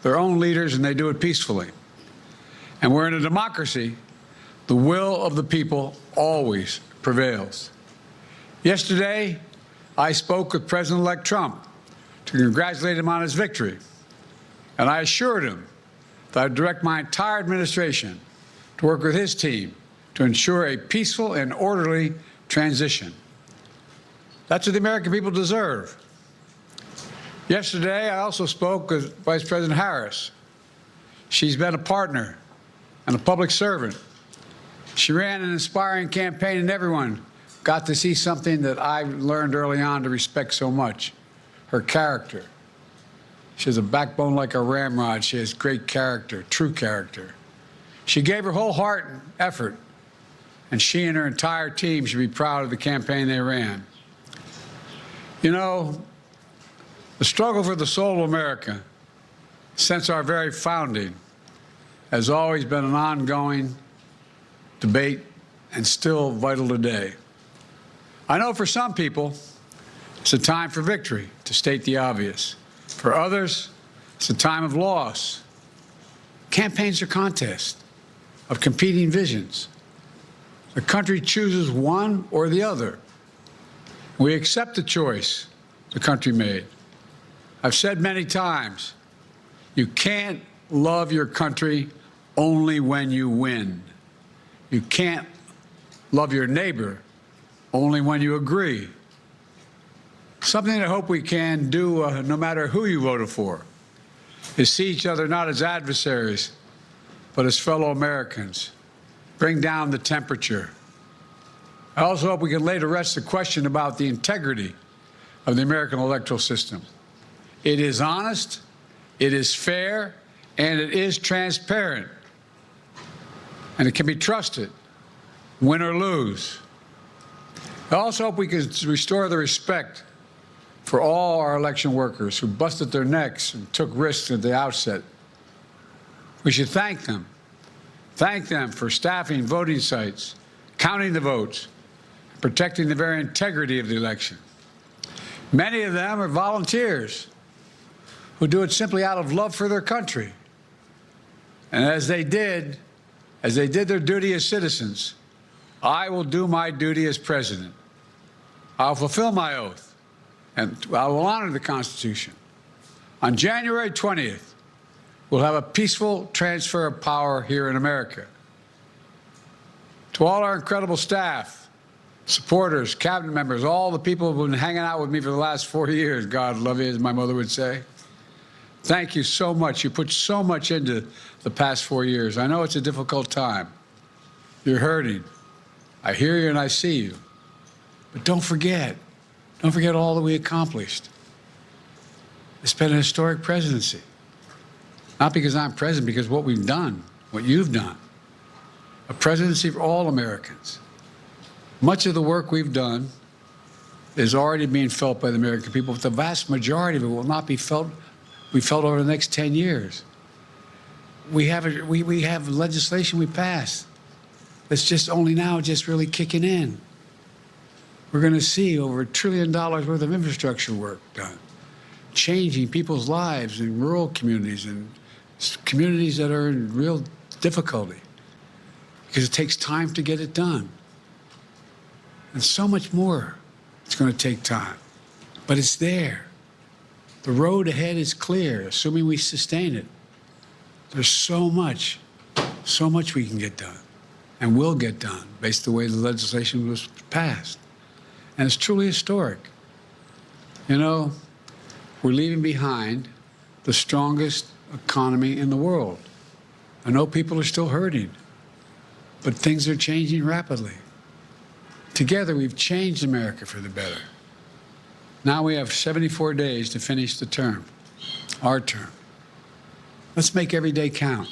their own leaders, and they do it peacefully. And we're in a democracy. The will of the people always prevails. Yesterday, I spoke with President-elect Trump to congratulate him on his victory. And I assured him that I'd direct my entire administration to work with his team to ensure a peaceful and orderly transition. That's what the American people deserve. Yesterday, I also spoke with Vice President Harris. She's been a partner and a public servant. She ran an inspiring campaign, and everyone got to see something that I learned early on to respect so much, her character. She has a backbone like a ramrod. She has great character, true character. She gave her whole heart and effort, and she and her entire team should be proud of the campaign they ran. You know, the struggle for the soul of America, since our very founding, has always been an ongoing debate and still vital today. I know for some people, it's a time for victory, to state the obvious. For others, it's a time of loss. Campaigns are contests of competing visions. The country chooses one or the other. We accept the choice the country made. I've said many times, you can't love your country only when you win. You can't love your neighbor only when you agree. Something I hope we can do, no matter who you voted for, is see each other not as adversaries, but as fellow Americans. Bring down the temperature. I also hope we can lay to rest the question about the integrity of the American electoral system. It is honest, it is fair, and it is transparent. And it can be trusted, win or lose. I also hope we can restore the respect for all our election workers who busted their necks and took risks at the outset. We should thank them. Thank them for staffing voting sites, counting the votes, protecting the very integrity of the election. Many of them are volunteers who do it simply out of love for their country. And as they did their duty as citizens, I will do my duty as president. I'll fulfill my oath, and I will honor the Constitution. On January 20th, we'll have a peaceful transfer of power here in America. To all our incredible staff, supporters, cabinet members, all the people who've been hanging out with me for the last 4 years, God love you, as my mother would say, thank you so much. You put so much into the past 4 years. I know it's a difficult time. You're hurting. I hear you and I see you. But don't forget all that we accomplished. It's been a historic presidency. Not because I'm president, because what we've done, what you've done. A presidency for all Americans. Much of the work we've done is already being felt by the American people, but the vast majority of it will not be felt over the next 10 years. We have legislation we passed that's just only now just really kicking in. We're going to see over $1 trillion worth of infrastructure work done, changing people's lives in rural communities and communities that are in real difficulty, because it takes time to get it done. And so much more it's going to take time, but it's there. The road ahead is clear, assuming we sustain it. There's so much we can get done and will get done based on the way the legislation was passed. And it's truly historic. You know, we're leaving behind the strongest economy in the world. I know people are still hurting, but things are changing rapidly. Together, we've changed America for the better. Now we have 74 days to finish the term, our term. Let's make every day count.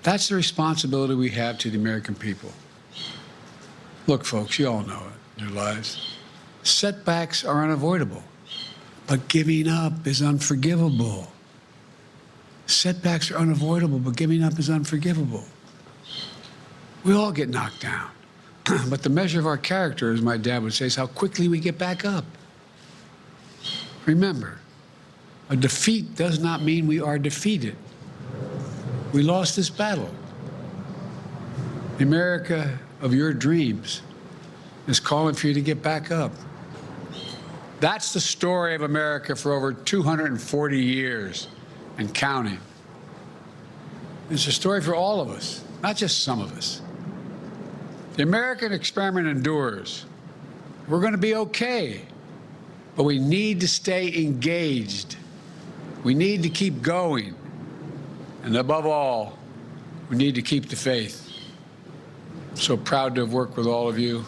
That's the responsibility we have to the American people. Look, folks, you all know it in your lives. Setbacks are unavoidable, but giving up is unforgivable. Setbacks are unavoidable, but giving up is unforgivable. We all get knocked down. But the measure of our character, as my dad would say, is how quickly we get back up. Remember, A defeat does not mean we are defeated. We lost this battle. The America of your dreams is calling for you to get back up. That's the story of America for over 240 years and counting. It's a story for all of us, not just some of us. The American experiment endures. We're going to be okay, but we need to stay engaged. We need to keep going. And above all, we need to keep the faith. I'm so proud to have worked with all of you.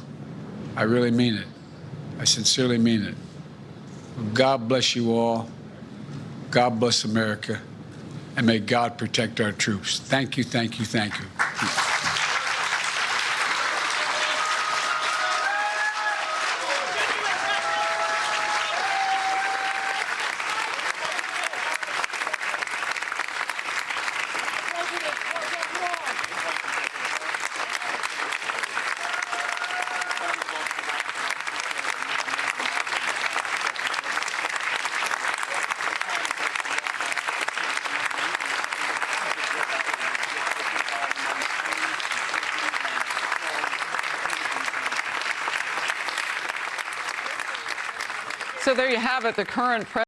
I really mean it. I sincerely mean it. God bless you all. God bless America. And may God protect our troops. Thank you, thank you, thank you. So there you have it, the current president.